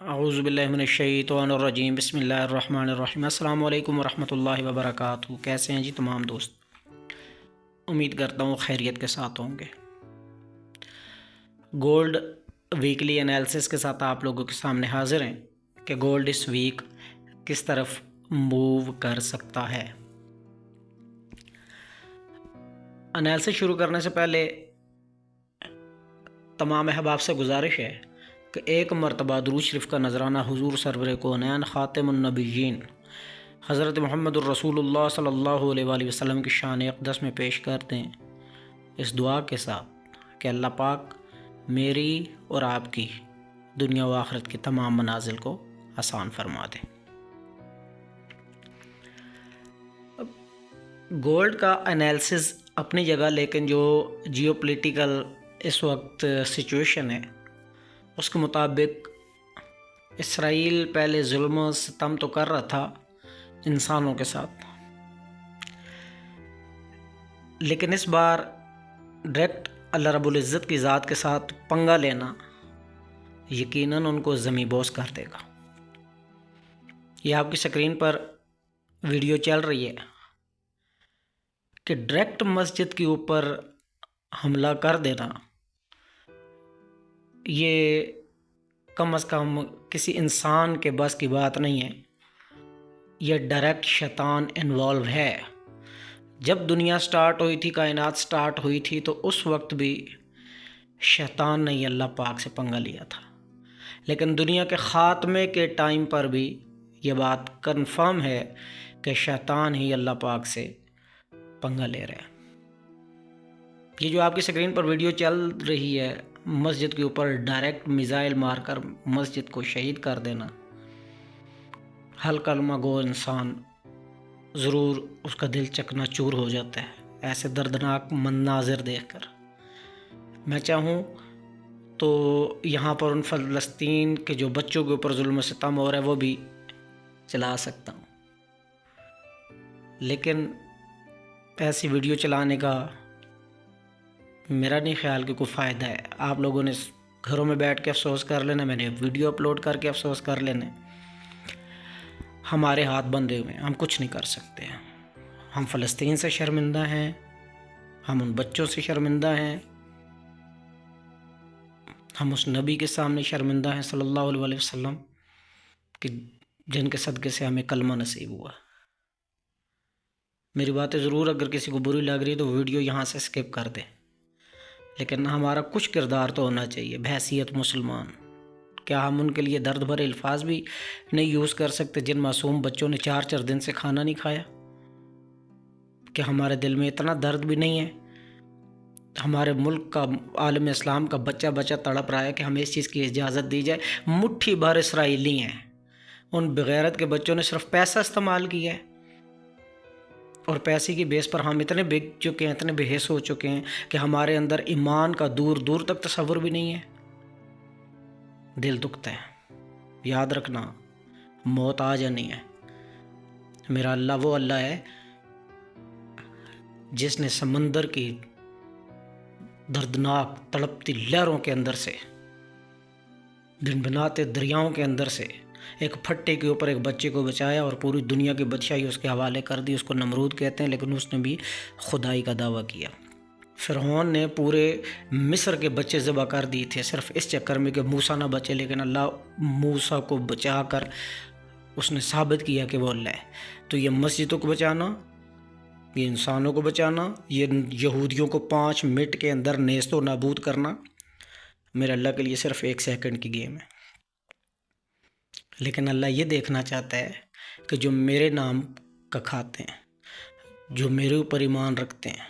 औज़ुबिल्लाहिमिनश्शैतानिर्रजीम बिस्मिल्लाहिर्रहमानिर्रहीम अस्सलामु अलैकुम वरहमतुल्लाहि वबरकातुहू। कैसे हैं जी तमाम दोस्त? उम्मीद करता हूँ खैरियत के साथ होंगे। गोल्ड वीकली एनालिसिस के साथ आप लोगों के सामने हाजिर हैं कि गोल्ड इस वीक किस तरफ मूव कर सकता है। एनालिसिस शुरू करने से पहले तमाम अहबाब से गुजारिश है कि एक मरतबा दुरूद शरीफ का नजराना हुजूर सरवर कौनैन ख़ातिमुन्नबिय्यीन हज़रत मुहम्मदुर रसूलुल्लाह सल्लल्लाहु अलैहि वसल्लम की शान अक़दस में पेश करते हैं इस दुआ के साथ कि अल्लाह पाक मेरी और आपकी दुनिया व आखिरत की तमाम मनाजिल को आसान फरमा दे। गोल्ड का एनालिसिस अपनी जगह, लेकिन जो जियोपॉलिटिकल इस वक्त सिचुएशन है उसके मुताबिक इसराइल पहले जुल्म सितम तो कर रहा था इंसानों के साथ, लेकिन इस बार डायरेक्ट अल्लाह रब्बुल इज़्ज़त की ज़ात के साथ पंगा लेना यकीनन उनको ज़मीं बोस कर देगा। ये आपकी स्क्रीन पर वीडियो चल रही है कि डायरेक्ट मस्जिद के ऊपर हमला कर देना, ये कम से कम किसी इंसान के बस की बात नहीं है। यह डायरेक्ट शैतान इन्वॉल्व है। जब दुनिया स्टार्ट हुई थी, कायनात स्टार्ट हुई थी, तो उस वक्त भी शैतान ने ही अल्लाह पाक से पंगा लिया था, लेकिन दुनिया के ख़ात्मे के टाइम पर भी ये बात कंफर्म है कि शैतान ही अल्लाह पाक से पंगा ले रहा है। ये जो आपकी स्क्रीन पर वीडियो चल रही है, मस्जिद के ऊपर डायरेक्ट मिसाइल मारकर मस्जिद को शहीद कर देना, हल कलमा गो इंसान ज़रूर उसका दिल चकनाचूर हो जाता है ऐसे दर्दनाक मंज़ार देखकर। मैं चाहूँ तो यहाँ पर उन फ़लस्तीन के जो बच्चों के ऊपर जुल्म सितम हो रहा है वो भी चला सकता हूँ, लेकिन ऐसी वीडियो चलाने का मेरा नहीं ख्याल कि कोई फ़ायदा है। आप लोगों ने घरों में बैठ के अफसोस कर लेना, मैंने वीडियो अपलोड करके अफसोस कर लेना। हमारे हाथ बंधे हुए हैं, हम कुछ नहीं कर सकते। हम फ़लस्तीन से शर्मिंदा हैं, हम उन बच्चों से शर्मिंदा हैं, हम उस नबी के सामने शर्मिंदा हैं सल्लल्लाहु अलैहि वसल्लम कि जिनके सदक़े से हमें कलमा नसीब हुआ। मेरी बातें ज़रूर अगर किसी को बुरी लग रही है तो वीडियो यहाँ से स्किप कर दे, लेकिन हमारा कुछ किरदार तो होना चाहिए बहैसियत मुसलमान। क्या हम उनके लिए दर्द भरे अल्फाज भी नहीं यूज़ कर सकते जिन मासूम बच्चों ने 4 दिन से खाना नहीं खाया? क्या हमारे दिल में इतना दर्द भी नहीं है? हमारे मुल्क का, आलम इस्लाम का बच्चा बच्चा तड़प रहा है कि हमें इस चीज़ की इजाज़त दी जाए। मुट्ठी भर इसराइली हैं, उन बेगैरत के बच्चों ने सिर्फ पैसा इस्तेमाल किया है, और पैसे की बेस पर हम इतने बिक चुके हैं, इतने बेहिस हो चुके हैं कि हमारे अंदर ईमान का दूर दूर तक तसव्वुर भी नहीं है। दिल दुखता है। याद रखना, मौत आ जानी है। मेरा अल्लाह वो अल्लाह है जिसने समंदर की दर्दनाक तड़पती लहरों के अंदर से, भिनभिनाते दरियाओं के अंदर से एक फट्टे के ऊपर एक बच्चे को बचाया और पूरी दुनिया की बादशाही उसके हवाले कर दी। उसको नमरूद कहते हैं, लेकिन उसने भी खुदाई का दावा किया। फ़िरौन ने पूरे मिस्र के बच्चे ज़बह कर दिए थे सिर्फ इस चक्कर में कि मूसा ना बचे, लेकिन अल्लाह मूसा को बचा कर उसने साबित किया कि वो अल्लाह है। तो ये मस्जिदों को बचाना, ये इंसानों को बचाना, ये यहूदियों को 5 मिनट के अंदर नेस्तो नाबूद करना मेरे अल्लाह के लिए सिर्फ 1 सेकंड की गेम है। लेकिन अल्लाह ये देखना चाहता है कि जो मेरे नाम का खाते हैं, जो मेरे ऊपर ईमान रखते हैं,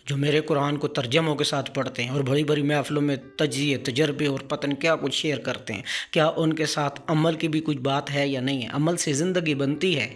जो मेरे कुरान को तर्जमों के साथ पढ़ते हैं और बड़ी बड़ी महफ़िलों में तजिए तजर्बे और पतन क्या कुछ शेयर करते हैं, क्या उनके साथ अमल की भी कुछ बात है या नहीं है? अमल से ज़िंदगी बनती है,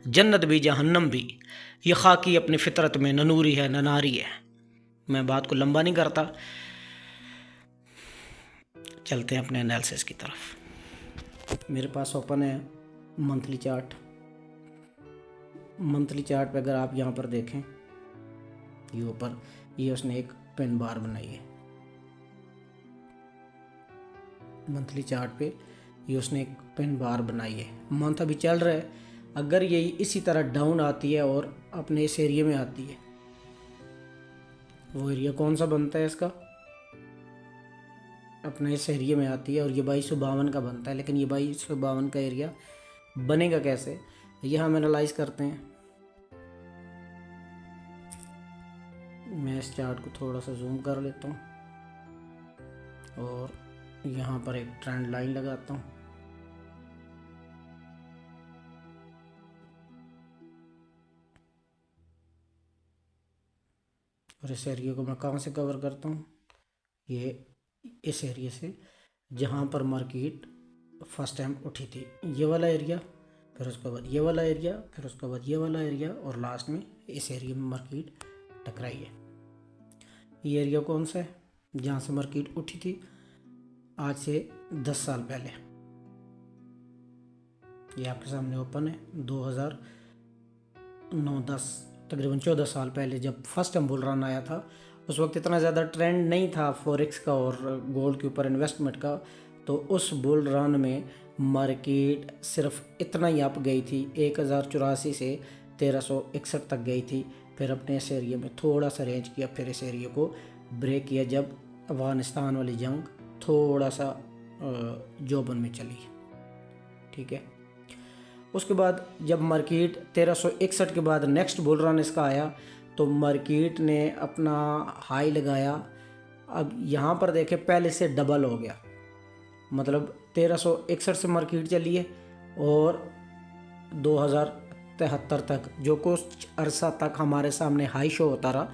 जन्नत भी जहन्नम भी। ये खाकी अपनी फितरत में न नूरी है न नारी है। मैं बात को लंबा नहीं करता, चलते हैं अपने एनालिसिस की तरफ। मेरे पास ओपन है मंथली चार्ट। मंथली चार्ट पे अगर आप यहाँ पर देखें, ये ऊपर ये उसने एक पेन बार बनाई है मंथली चार्ट पे। ये उसने एक पिन बार बनाई है। मंथ अभी चल रहा है, अगर ये इसी तरह डाउन आती है और अपने इस एरिया में आती है, वो एरिया कौन सा बनता है इसका, अपने इस एरिया में आती है और ये 2252 का बनता है। लेकिन ये 2252 का एरिया बनेगा कैसे, ये हम एनालाइज करते हैं। मैं इस चार्ट को थोड़ा सा जूम कर लेता हूँ और यहाँ पर एक ट्रेंड लाइन लगाता हूँ। और इस एरिया को मैं कहाँ से कवर करता हूँ, ये इस एरिया से जहाँ पर मार्केट फर्स्ट टाइम उठी थी, ये वाला एरिया, फिर उसके बाद ये वाला एरिया, फिर उसके बाद ये वाला एरिया और लास्ट में इस एरिया में मार्केट टकराई है। ये एरिया कौन सा है, जहाँ से मार्केट उठी थी आज से 10 साल पहले। ये आपके सामने ओपन है 2009-10 तकरीबन 14 साल पहले जब फर्स्ट टाइम बुल रन आया था। उस वक्त इतना ज़्यादा ट्रेंड नहीं था फॉरेक्स का और गोल्ड के ऊपर इन्वेस्टमेंट का, तो उस बुल रन में मार्केट सिर्फ इतना ही अप गई थी, 1084 से 1361 तक गई थी। फिर अपने इस एरिया में थोड़ा सा रेंज किया, फिर इस एरिया को ब्रेक किया जब अफगानिस्तान वाली जंग थोड़ा सा जोबन में चली। ठीक है, उसके बाद जब मार्केट 1361 के बाद नेक्स्ट बुल रन इसका आया तो मार्केट ने अपना हाई लगाया। अब यहाँ पर देखें पहले से डबल हो गया, मतलब 1361 से मार्केट चली है और 2073 तक जो कुछ अरसा तक हमारे सामने हाई शो होता रहा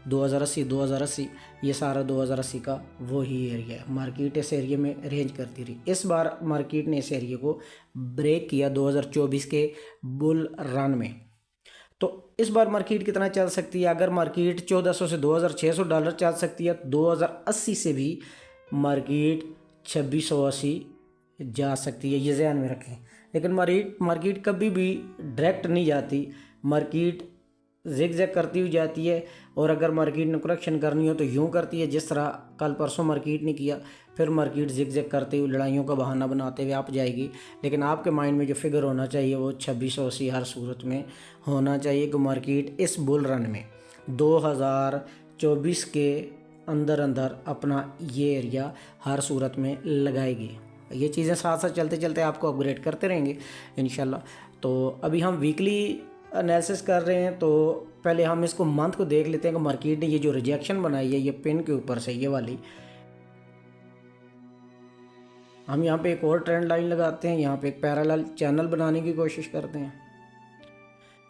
2080 ये सारा 2080 का वही एरिया है। मार्केट इस एरिया में रेंज करती रही। इस बार मार्केट ने इस एरिया को ब्रेक किया 2024 के बुल रन में। तो इस बार मार्केट कितना चल सकती है, अगर मार्केट 1400 से $2600 चल सकती है, 2080 से भी मार्केट 2680 जा सकती है, ये ध्यान में रखें। लेकिन मार्केट कभी भी डायरेक्ट नहीं जाती, मार्केट जिग-जैग करती हुई जाती है। और अगर मार्केट ने करेक्शन करनी हो तो यूँ करती है जिस तरह कल परसों मार्केट ने किया, फिर मार्केट जिग-जैग करते हुए लड़ाइयों का बहाना बनाते हुए आप जाएगी। लेकिन आपके माइंड में जो फिगर होना चाहिए वो 2680 हर सूरत में होना चाहिए कि मार्केट इस बुल रन में 2024 के अंदर अंदर अपना ये एरिया हर सूरत में लगाएगी। ये चीज़ें साथ साथ चलते चलते आपको अपग्रेड करते रहेंगे इंशाल्लाह। तो अभी हम वीकली एनालिसिस कर रहे हैं, तो पहले हम इसको मंथ को देख लेते हैं कि मार्केट ने ये जो रिजेक्शन बनाई है ये पिन के ऊपर से ये वाली, हम यहाँ पे एक और ट्रेंड लाइन लगाते हैं, यहाँ पे एक पैरेलल चैनल बनाने की कोशिश करते हैं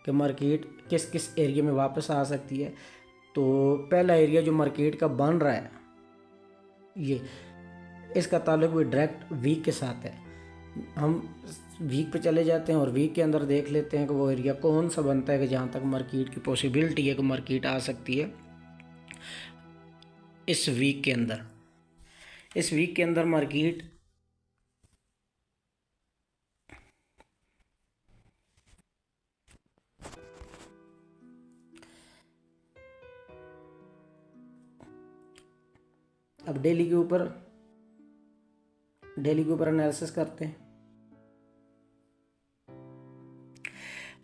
कि मार्केट किस किस एरिया में वापस आ सकती है। तो पहला एरिया जो मार्केट का बन रहा है ये, इसका ताल्लुक भी डायरेक्ट वीक के साथ है। हम वीक पे चले जाते हैं और वीक के अंदर देख लेते हैं कि वो एरिया कौन सा बनता है कि जहाँ तक मार्केट की पॉसिबिलिटी है कि मार्केट आ सकती है। इस वीक के अंदर मार्केट अब डेली के ऊपर एनालिसिस करते हैं।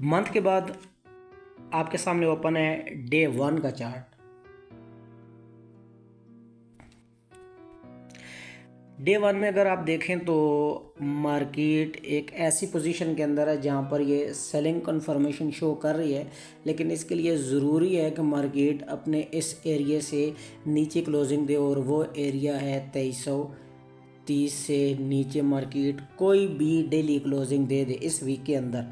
मंथ के बाद आपके सामने ओपन है डे 1 का चार्ट। डे 1 में अगर आप देखें तो मार्केट एक ऐसी पोजीशन के अंदर है जहां पर ये सेलिंग कन्फर्मेशन शो कर रही है, लेकिन इसके लिए ज़रूरी है कि मार्केट अपने इस एरिया से नीचे क्लोजिंग दे और वो एरिया है 2330 से नीचे मार्केट कोई भी डेली क्लोजिंग दे दे इस वीक के अंदर,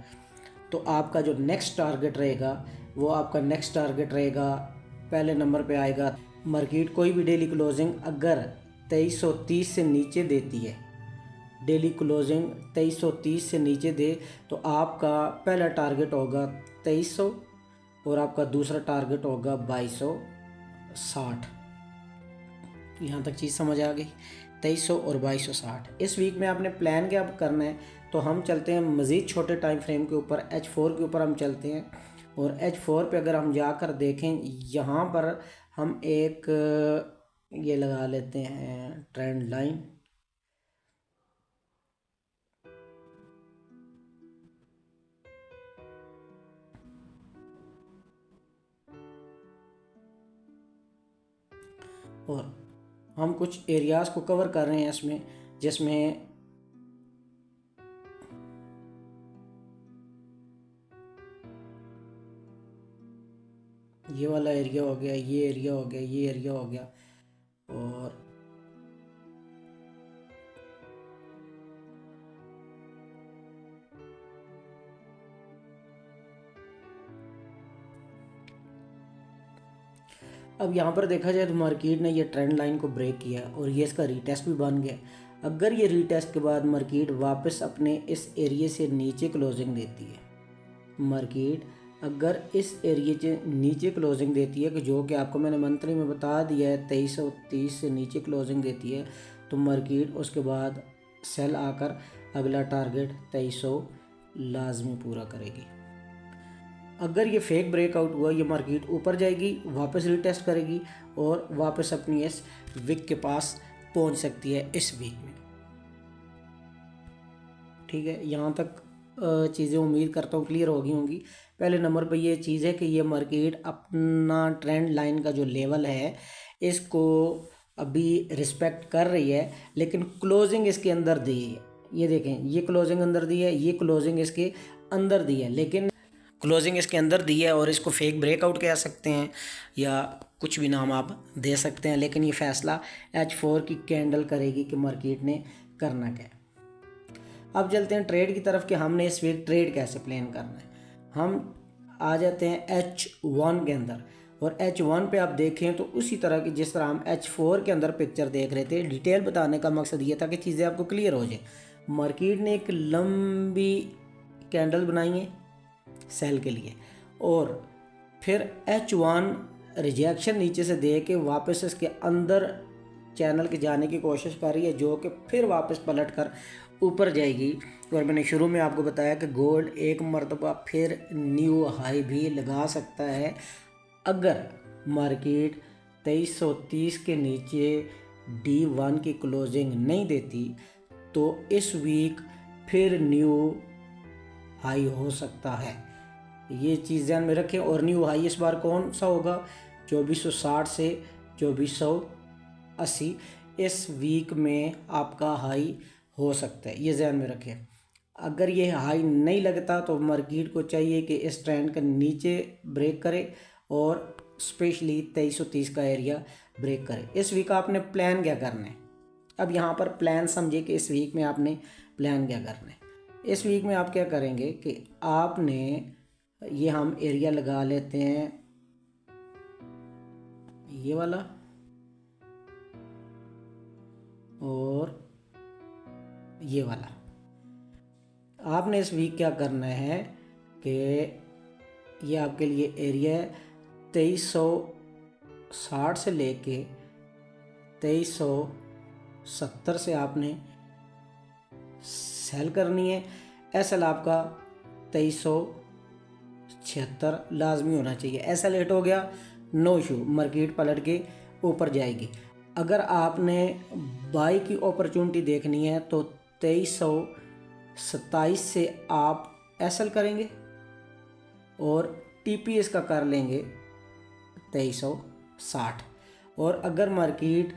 तो आपका जो नेक्स्ट टारगेट रहेगा वो आपका नेक्स्ट टारगेट रहेगा पहले नंबर पे आएगा। मार्केट कोई भी डेली क्लोजिंग अगर 2330 से नीचे देती है, डेली क्लोजिंग 2330 से नीचे दे तो आपका पहला टारगेट होगा 2300 और आपका दूसरा टारगेट होगा 2260। यहाँ तक चीज़ समझ आ गई, 2300 और 2260। इस वीक में आपने प्लान क्या करना है, तो हम चलते हैं मज़ीद छोटे टाइम फ्रेम के ऊपर, H4 के ऊपर हम चलते हैं। और H4 पे अगर हम जाकर देखें, यहाँ पर हम एक ये लगा लेते हैं ट्रेंड लाइन। और हम कुछ एरियाज़ को कवर कर रहे हैं इसमें, जिसमें ये वाला एरिया हो गया, ये एरिया हो गया, ये एरिया हो गया। और अब यहाँ पर देखा जाए तो मार्केट ने ये ट्रेंड लाइन को ब्रेक किया और ये इसका रीटेस्ट भी बन गया। अगर ये रीटेस्ट के बाद मार्केट वापस अपने इस एरिया से नीचे क्लोजिंग देती है, मार्केट अगर इस एरिया से नीचे क्लोजिंग देती है, कि जो कि आपको मैंने मंथली में बता दिया है 2330 से नीचे क्लोजिंग देती है, तो मार्केट उसके बाद सेल आकर अगला टारगेट 2300 लाजमी पूरा करेगी। अगर ये फेक ब्रेकआउट हुआ, ये मार्केट ऊपर जाएगी, वापस रीटेस्ट करेगी और वापस अपनी इस विक के पास पहुंच सकती है इस वीक में। ठीक है, यहाँ तक चीज़ें उम्मीद करता हूँ क्लियर हो गई होंगी। पहले नंबर पर ये चीज़ है कि ये मार्केट अपना ट्रेंड लाइन का जो लेवल है इसको अभी रिस्पेक्ट कर रही है, लेकिन क्लोजिंग इसके अंदर दी है। ये देखें, ये क्लोजिंग अंदर दी है, ये क्लोजिंग इसके अंदर दी है, लेकिन क्लोजिंग इसके अंदर दी है और इसको फेक ब्रेकआउट कह सकते हैं या कुछ भी नाम आप दे सकते हैं, लेकिन ये फैसला H4 की कैंडल करेगी कि मार्केट ने करना क्या है। अब चलते हैं ट्रेड की तरफ कि हमने इस वीक ट्रेड कैसे प्लान करना है। हम आ जाते हैं H1 के अंदर, और H1 पे आप देखें तो उसी तरह की जिस तरह हम H4 के अंदर पिक्चर देख रहे थे, डिटेल बताने का मकसद ये था कि चीज़ें आपको क्लियर हो जाए। मार्केट ने एक लंबी कैंडल बनाई है सेल के लिए, और फिर H1 रिजेक्शन नीचे से दे के वापस इसके अंदर चैनल के जाने की कोशिश कर रही है, जो कि फिर वापस पलट कर ऊपर जाएगी। और मैंने शुरू में आपको बताया कि गोल्ड एक मरतबा फिर न्यू हाई भी लगा सकता है अगर मार्केट 2330 के नीचे D1 की क्लोजिंग नहीं देती, तो इस वीक फिर न्यू हाई हो सकता है। ये चीज़ ध्यान में रखें। और न्यू हाई इस बार कौन सा होगा? 2460 से 2480 इस वीक में आपका हाई हो सकता है, ये ध्यान में रखें। अगर ये हाई नहीं लगता तो मार्केट को चाहिए कि इस ट्रेंड का नीचे ब्रेक करे और स्पेशली 2330 का एरिया ब्रेक करे। इस वीक आपने प्लान क्या करना है? अब यहाँ पर प्लान समझिए कि इस वीक में आपने प्लान क्या करना है। इस वीक में आप क्या करेंगे कि आपने ये हम एरिया लगा लेते हैं, ये वाला, और ये वाला। आपने इस वीक क्या करना है कि ये आपके लिए एरिया है 2360 से लेके 2370 से आपने सेल करनी है। एसएल आपका 2376 लाजमी होना चाहिए। एसएल हिट हो गया, नो इशू, मार्केट पलट के ऊपर जाएगी। अगर आपने बाई की अपॉर्चुनिटी देखनी है तो 2327 से आप एसएल करेंगे और टीपीएस का कर लेंगे 2360। और अगर मार्केट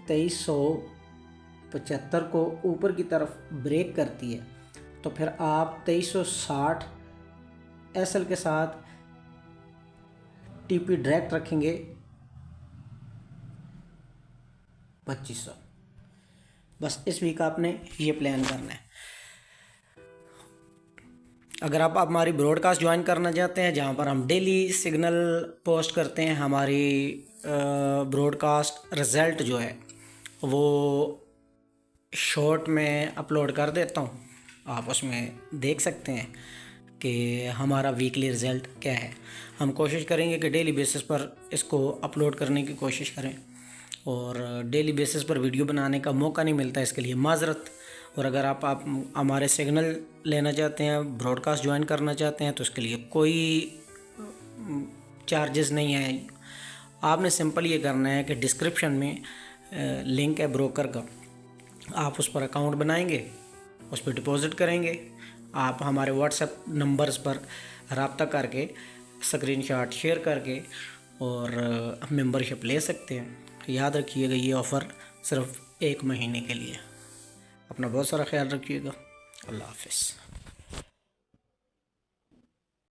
2375 को ऊपर की तरफ ब्रेक करती है तो फिर आप 2360 एसएल के साथ टीपी डायरेक्ट रखेंगे 2500। बस इस वीक आपने ये प्लान करना है। अगर आप हमारी ब्रॉडकास्ट ज्वाइन करना चाहते हैं जहाँ पर हम डेली सिग्नल पोस्ट करते हैं, हमारी ब्रॉडकास्ट रिज़ल्ट जो है वो शॉर्ट में अपलोड कर देता हूँ, आप उसमें देख सकते हैं कि हमारा वीकली रिज़ल्ट क्या है। हम कोशिश करेंगे कि डेली बेसिस पर इसको अपलोड करने की कोशिश करें, और डेली बेसिस पर वीडियो बनाने का मौका नहीं मिलता, इसके लिए माजरत। और अगर आप हमारे सिग्नल लेना चाहते हैं, ब्रॉडकास्ट ज्वाइन करना चाहते हैं, तो उसके लिए कोई चार्जेस नहीं है। आपने सिंपल ये करना है कि डिस्क्रिप्शन में लिंक है ब्रोकर का, आप उस पर अकाउंट बनाएंगे, उस पर डिपॉज़िट करेंगे। आप हमारे व्हाट्सएप नंबर्स पर रब्ता करके स्क्रीनशॉट शेयर करके और मेंबरशिप ले सकते हैं। याद रखिएगा ये ऑफ़र सिर्फ 1 महीने के लिए। अपना बहुत सारा ख्याल रखिएगा। अल्लाह हाफ़िज़।